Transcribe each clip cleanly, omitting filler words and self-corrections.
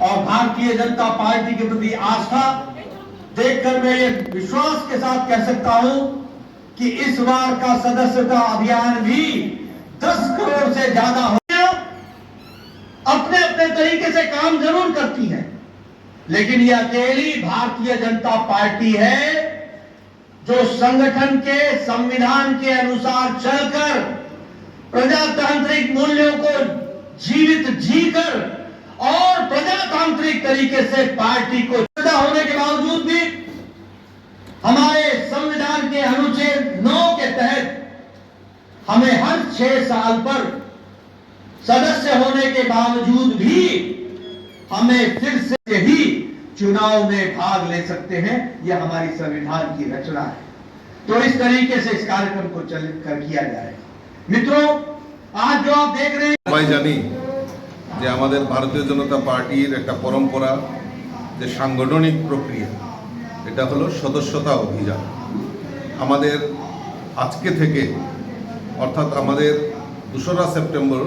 और भारतीय जनता पार्टी के प्रति आस्था देखकर मैं ये विश्वास के साथ कह सकता हूं कि इस बार का सदस्यता अभियान भी 10 करोड़ से ज्यादा हो गया। अपने अपने तरीके से काम जरूर करती है, लेकिन ये अकेली भारतीय जनता पार्टी है जो संगठन के संविधान के अनुसार चलकर प्रजातांत्रिक मूल्यों को जीवित जीकर और प्रजातांत्रिक तरीके से पार्टी को होने के बावजूद भी हमारे संविधान के अनुच्छेद 9 के तहत हमें हर 6 साल पर सदस्य होने के बावजूद भी हमें फिर से ही चुनाव में भाग ले सकते हैं। यह हमारी संविधान की रचना है। तो इस तरीके से इस कार्यक्रम को चलित कर किया जाएगा। मित्रों, आज जो आप देख रहे हैं, সবাই জানি যে আমাদের ভারতীয় জনতা পার্টির একটা পরম্পরা, যে সাংগঠনিক প্রক্রিয়া, এটা হলো সদস্যতা অভিযান। আমাদের আজকে থেকে অর্থাৎ আমাদের 2রা সেপ্টেম্বর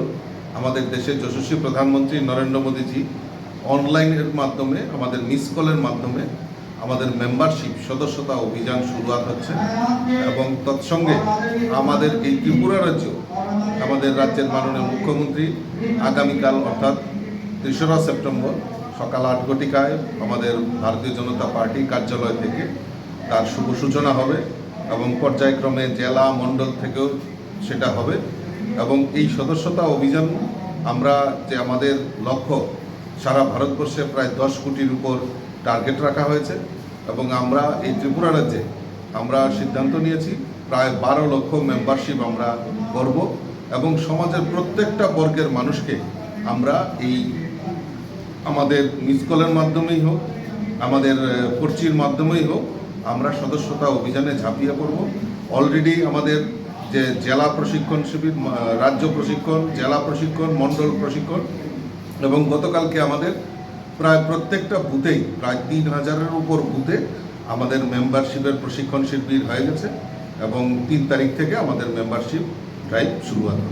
আমাদের দেশের যশস্বী প্রধানমন্ত্রী নরেন্দ্র মোদীজি অনলাইনের মাধ্যমে আমাদের মিস কলের মাধ্যমে আমাদের মেম্বারশিপ সদস্যতা অভিযান শুরুয়াত হচ্ছে এবং তৎসঙ্গে আমাদের এই ত্রিপুরা রাজ্য আমাদের রাজ্যের মাননীয় মুখ্যমন্ত্রী আগামীকাল অর্থাৎ 3রা সেপ্টেম্বর সকাল 8 ঘটিকায় আমাদের ভারতীয় জনতা পার্টি কার্যালয় থেকে তার শুভ সূচনা হবে এবং পর্যায়ক্রমে জেলা মণ্ডল থেকেও সেটা হবে। এবং এই সদস্যতা অভিযান আমরা যে আমাদের লক্ষ্য, সারা ভারতবর্ষে প্রায় 10 কোটির উপর টার্গেট রাখা হয়েছে এবং আমরা এই ত্রিপুরা রাজ্যে আমরা সিদ্ধান্ত নিয়েছি প্রায় 12 লক্ষ মেম্বারশিপ আমরা করব এবং সমাজের প্রত্যেকটা বর্গের মানুষকে আমরা এই আমাদের মিস কলের মাধ্যমেই হোক, আমাদের পর্চির মাধ্যমেই হোক, আমরা সদস্যতা অভিযানে ঝাঁপিয়ে পড়ব। অলরেডি আমাদের যে জেলা প্রশিক্ষণ শিবির, রাজ্য প্রশিক্ষণ, জেলা প্রশিক্ষণ, মণ্ডল প্রশিক্ষণ এবং গতকালকে আমাদের প্রায় প্রত্যেকটা বুথেই প্রায় 3000-এর উপর বুথে আমাদের মেম্বারশিপের প্রশিক্ষণ শিবির হয়ে গেছে এবং 3 তারিখ থেকে আমাদের মেম্বারশিপ ড্রাইভ শুরু হবে।